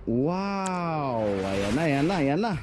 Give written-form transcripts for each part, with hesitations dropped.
Wow! Ayan na, ayan na, ayan na.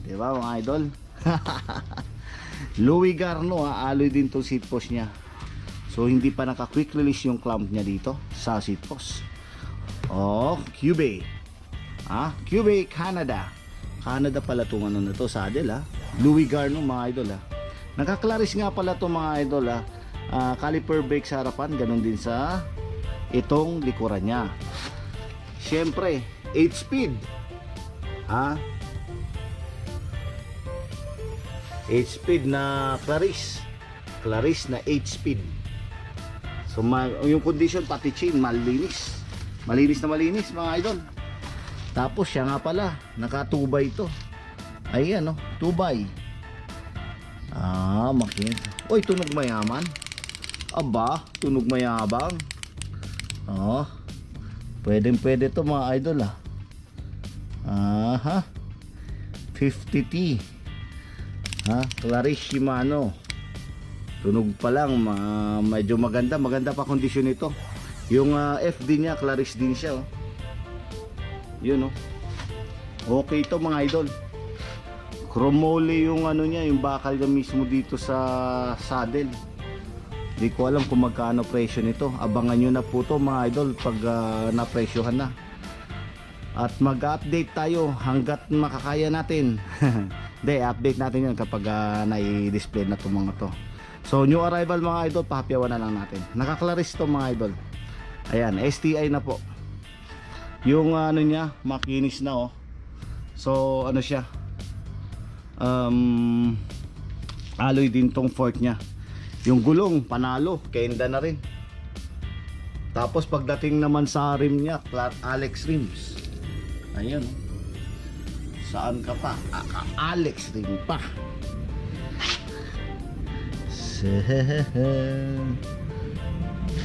Di ba mga idol? Louis Garno, alloy din tong seat post niya. So hindi pa naka quick release yung clamp niya dito sa seat post. Cubey. Cubey Canada. Canada pala tong ano na to, saddle Louis Garno mga idol Naka-claris nga pala to mga idol caliper brake sa harapan, ganun din sa itong likuran niya. Syempre 8 speed 8 speed na Claris na 8 speed. So yung condition pati chain malinis na malinis mga idol. Tapos siya nga pala naka 2x to. Ayan 2x. Makin. Oy, tunog mayaman. Aba, tunog mayabang. Pwede to mga idol 50T. Claris Shimano. Tunog pa lang, medyo maganda pa kondisyon nito. Yung FD niya, Claris din siya Yun okay to mga idol. Chromoly yung ano niya, yung bakal niya mismo dito sa saddle. Di ko alam kung magkano presyo nito. Abangan nyo na po to mga idol pag napresyohan na. At mag-update tayo hanggat makakaya natin. Hindi, update natin yun kapag nai-display na itong mga to. So new arrival mga idol, pahapyawan na lang natin. Naka-Claris to mga idol. Ayan, STI na po. Yung ano niya, makinis na So ano siya, alloy din tong fork nya. Yung gulong panalo, kenda na rin. Tapos pagdating naman sa rim nya, Alex rims. Ayan saan ka pa? Alex rim pa.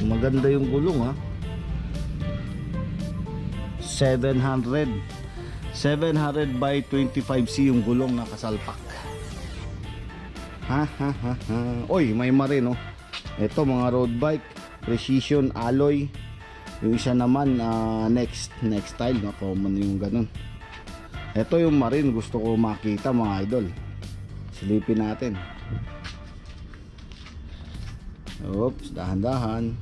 Maganda yung gulong 700 by 25C yung gulong na kasalpak. Oy, may marin ito mga road bike precision alloy. Yung isa naman next style common yung ganun. Ito yung marin gusto ko makita mga idol. Silipin natin. Oops, dahan-dahan.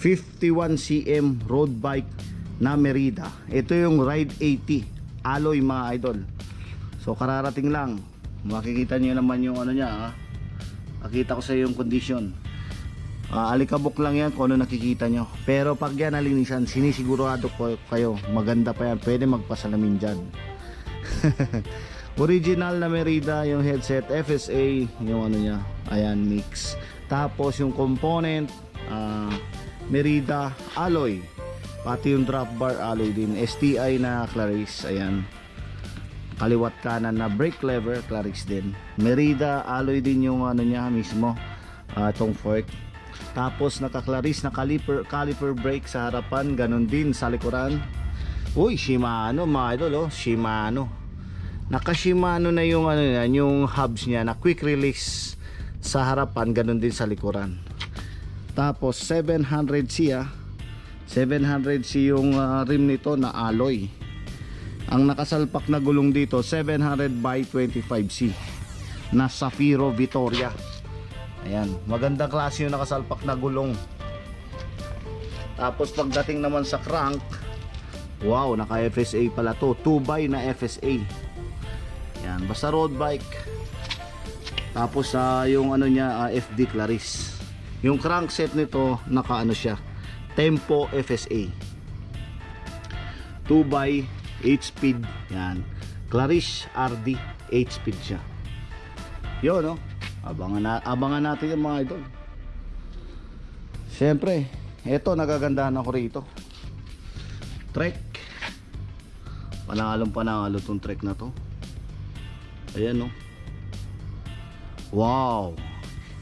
51 cm road bike na Merida. Ito yung Ride 80 alloy mga idol. So kararating lang, makikita nyo naman yung ano niya. Nakita ko sa yung condition. Alikabok lang yan kung ano nakikita nyo. Pero pag yan nalinisan, sinisigurado ko kayo maganda pa yan, pwede magpasalamin dyan. Original na Merida yung headset, FSA yung ano niya, ayan, mix. Tapos yung component Merida alloy, pati yung drop bar alloy din, STI na Claris, ayan, kaliwat kanan na brake lever Claris din. Merida alloy din yung ano niya mismo, itong fork. Tapos naka-Claris na caliper brake sa harapan, ganun din sa likuran. Uy, Shimano mga idol, Shimano. Naka-Shimano na yung ano yan, yung hubs niya na quick release sa harapan, ganun din sa likuran. Tapos 700C 700C yung rim nito na alloy. Ang nakasalpak na gulong dito 700 by 25C na Safiro Vittoria. Ayan, magandang klase yung nakasalpak na gulong. Tapos pagdating naman sa crank, wow, naka FSA pala to, 2x na FSA. Ayan, basta road bike. Tapos yung ano niya, FD Claris. Yung crankset nito, naka ano siya, Tempo FSA, 2x 8-speed. Yan, Claris RD 8-speed siya. Yun, no? Abangan natin yung mga idol. Siyempre, eto, nagagandahan ako rito. Trek. Panalo tong trek na to. Ayan, no? Wow.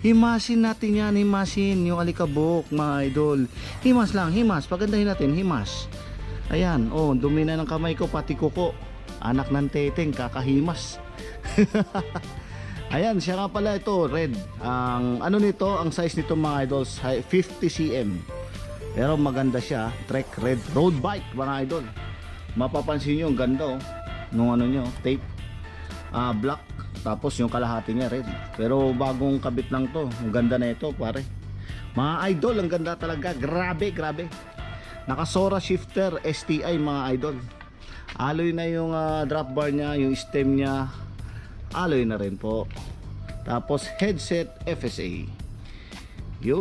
Himasin natin yan, himasin yung alikabok mga idol. Himas lang, himas. Pagandahin natin, himas. Ayan, oh, dumi na ng kamay ko, pati kuko. Anak ng teteng, kakahimas. Ayan, siya nga pala ito, red. Ang ano nito, ang size nito mga idols, 50 cm. Pero maganda siya, Trek red road bike mga idol. Mapapansin nyo, ang ganda nung ano nyo, tape. Black, tapos yung kalahati niya red. Pero bagong kabit lang to, ang ganda na ito pare. Mga idol, ang ganda talaga, grabe, grabe. Naka Sora shifter STI mga idol. Alloy na yung drop bar niya, yung stem niya alloy na rin po. Tapos headset FSA. Yo.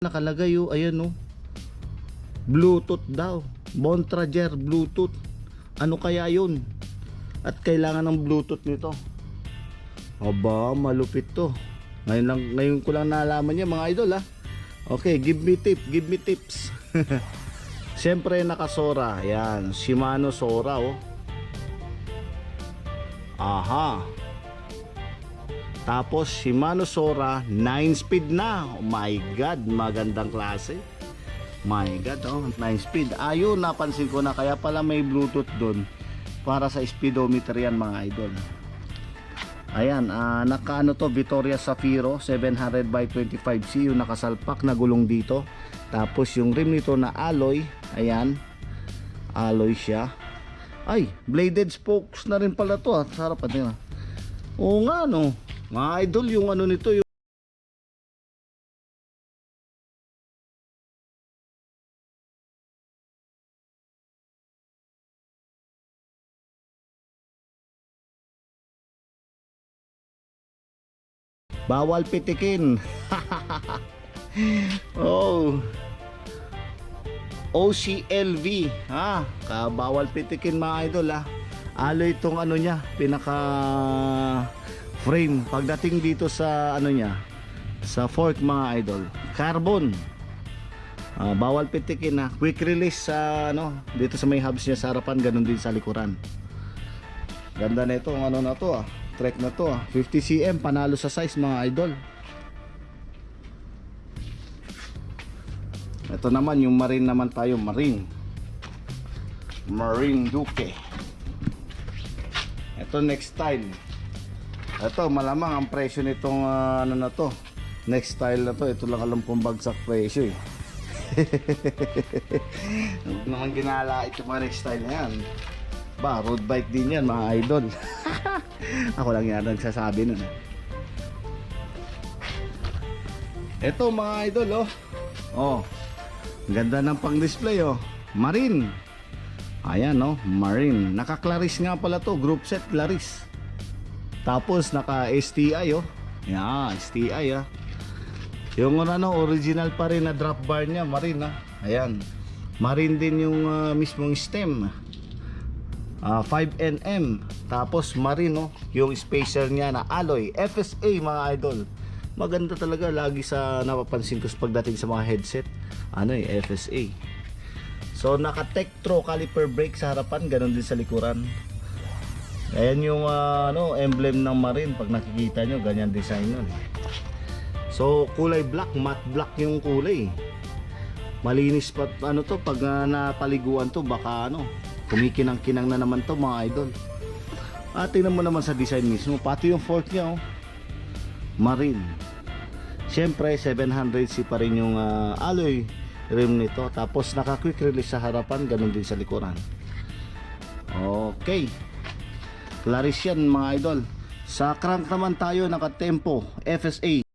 Nakalagay ayan Bluetooth daw, Bontrager Bluetooth. Ano kaya yun? At kailangan ng Bluetooth nito. Aba, malupit to. Ngayon ko lang nalaman niya mga idol Okay, give me tips. Siyempre naka Sora. Ayan, Shimano Sora Aha. Tapos Shimano Sora 9-speed na. Oh my god, magandang klase. My god, 9-speed. Ayun, napansin ko na, kaya pala may Bluetooth doon para sa speedometer yan mga idol. Ayan, naka to, Vittoria Safiro 700 by 25C yung nakasalpak na gulong dito. Tapos yung rim nito na alloy, ayan, alloy siya. Ay, bladed spokes na rin pala to Sarap din Oo nga mga idol, yung ano nito, yung bawal pitikin. OCLV bawal pitikin mga idol alloy itong ano niya, pinaka frame. Pagdating dito sa ano niya, sa fork mga idol, carbon. Bawal pitikin ha. Quick release sa dito sa may hubs niya sa harapan, ganun din sa likuran. Ganda na ito, na to Trek na to 50 cm, panalo sa size mga idol. Ito naman yung Marine naman tayo, Marine Duke. Ito next style. Ito malamang ang presyo nitong na to. Next style na to, ito lang alam kong bagsak presyo Huwag naman ginala ito mga next style na yan. Road bike din yan mga idol. Ako lang yan nagsasabi nun. Ito mga idol ganda ng pang display Marine. Ayan Marine. Naka Claris nga pala to, group set Claris. Tapos naka STI STI Yung original pa rin na drop bar niya, Marine Ayan. Marine din yung mismong stem. 5nm. Tapos Marine yung spacer niya na alloy. FSA mga idol. Maganda talaga, lagi sa napapansin ko pagdating sa mga headset. FSA. So naka Tektro caliper brake sa harapan, ganun din sa likuran. Ayan yung emblem ng Marine. Pag nakikita nyo, ganyan design nun. So kulay black, matte black yung kulay. Malinis pa to pag napaliguan to, baka kumikinang-kinang na naman to mga idol. Tingnan mo naman sa design mismo, pati yung fork niya Marine. Siyempre 700C pa rin yung alloy rim nito. Tapos naka quick release sa harapan, ganun din sa likuran. Okay, Claris yan mga idol. Sa crank naman tayo, naka Tempo FSA.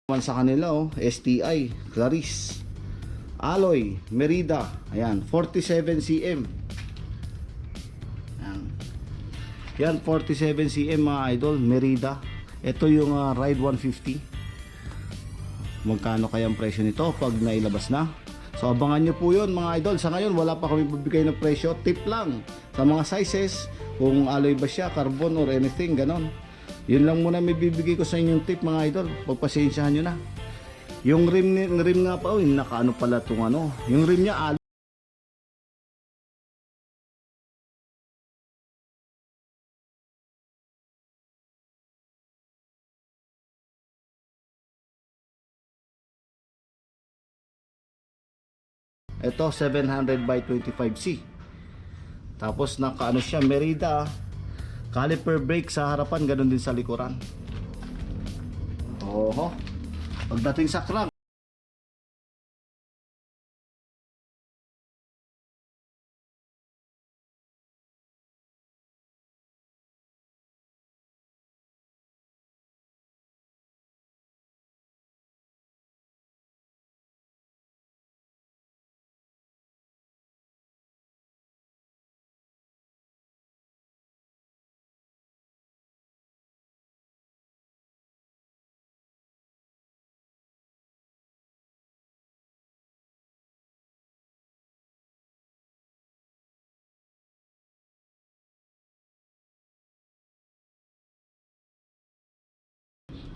Sa kanila STI, Claris, alloy, Merida. Ayan, 47 cm. Yan 47 cm mga idol, Merida. Ito yung Ride 150. Magkano kaya ang presyo nito pag nailabas na? So abangan nyo po yun mga idol. Sa ngayon wala pa kami bibigay ng presyo. Tip lang sa mga sizes, kung alloy ba siya, carbon or anything, ganon. Yun lang muna may bibigay ko sa inyong tip mga idol. Pagpasensyahan nyo na. Yung rim nga pa, nakaano pala itong yung rim niya alloy. Ito 700 by 25C. Tapos nakaano siya, Merida caliper brake sa harapan, ganun din sa likuran. Pagdating sa crank,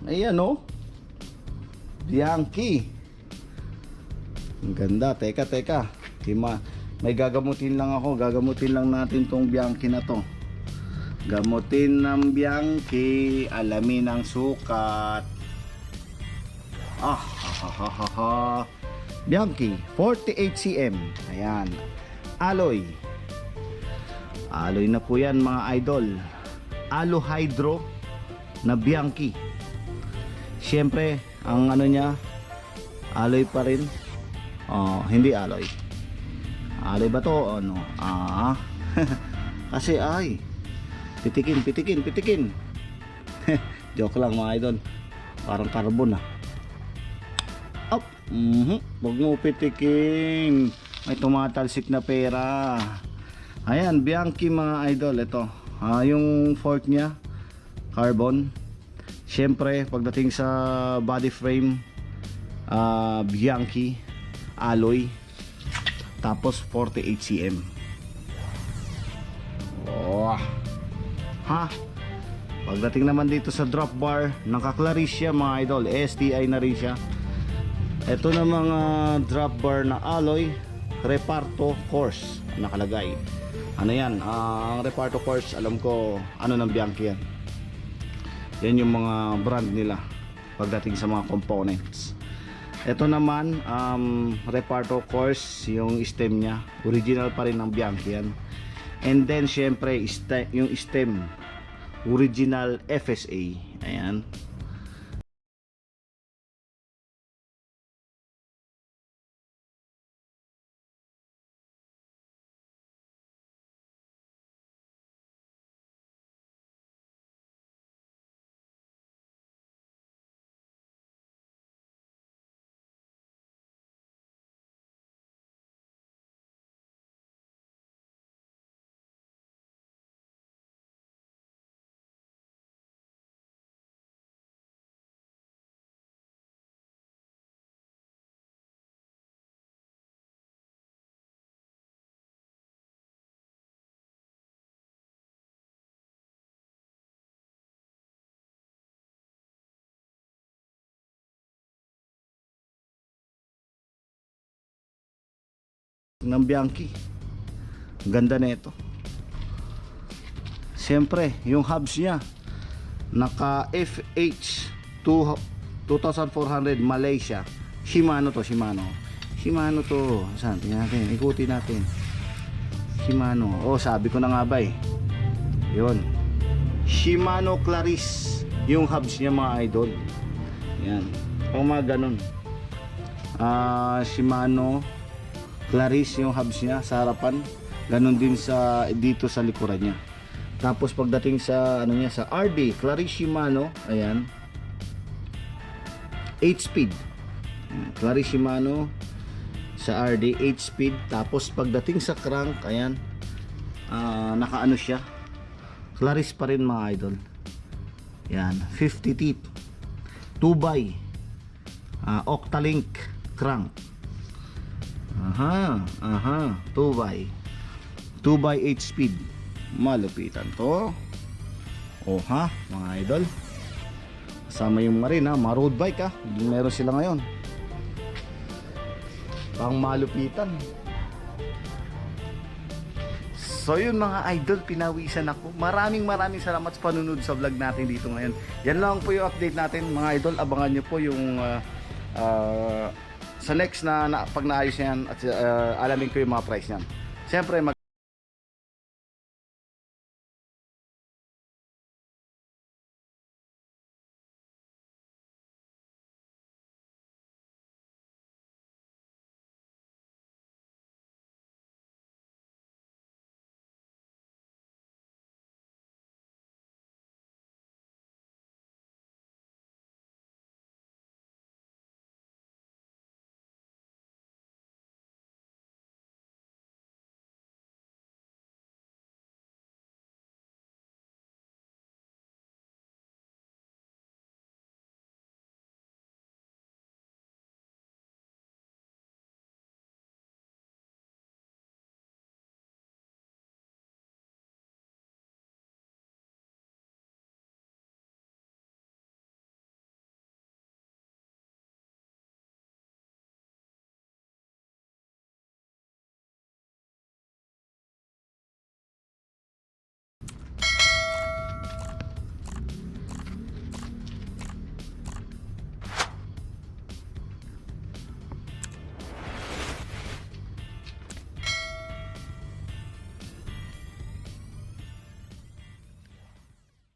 ayan Bianchi. Ang ganda. Teka may gagamutin lang ako. Gagamutin lang natin tong Bianchi na to. Gamutin ng Bianchi, alamin ang sukat. Bianchi 48 cm. Ayan, alloy na po yan mga idol. Hydro na Bianchi Siyempre, ang ano niya, alloy pa rin. Oh, hindi alloy. Alloy ba to? Ano? Kasi ay, pitikin. Joke lang mga idol. Parang carbon ah. Up. Huwag mo pitikin. May tumatalsik na pera. Ayan, Bianchi mga idol. Ito. Yung fork niya, carbon. Siyempre, pagdating sa body frame, Bianchi alloy. Tapos 48 cm. Oh. Ha? Pagdating naman dito sa drop bar, naka-Clarice siya mga idol. STI na rin siya. Ito na mga drop bar na alloy, Reparto Course nakalagay. Ano yan? Ang Reparto Course, alam ko ano ng Bianchi yan. Yan yung mga brand nila pagdating sa mga components. Ito naman, Reparto Course, yung stem nya, original pa rin ng Bianchi yan. And then syempre yung stem, original FSA. Ayan. Ng Bianchi. Ganda na ito. Siyempre, yung hubs niya naka FH 2400 Malaysia. Shimano to. Saan? Tingnan natin. Ikutin natin. Shimano. Oh, sabi ko na nga ba eh. Yun. Shimano Clarice. Yung hubs niya mga idol. Yan. O mga ganun. Shimano Clarice yung hubs niya sa harapan, ganun din sa dito sa likuran niya. Tapos pagdating sa ano niya, sa RD Clarice Shimano, ayan, 8 speed. Clarice Shimano sa RD 8 speed. Tapos pagdating sa crank, ayan, nakaano siya, Clarice pa rin mga idol. Yan, 50 teeth, 2x Octalink crank. 2x 8 speed. Malupitan to. Oh ha, mga idol. Kasama yung marin ha, mga road bike ha. Meron sila ngayon. Pang malupitan. So yun mga idol, pinawisan ako. Maraming salamat sa panunod sa vlog natin dito ngayon. Yan lang po yung update natin mga idol. Abangan nyo po yung sa next na pag naayos yan at alamin ko yung mga price niyan. Siyempre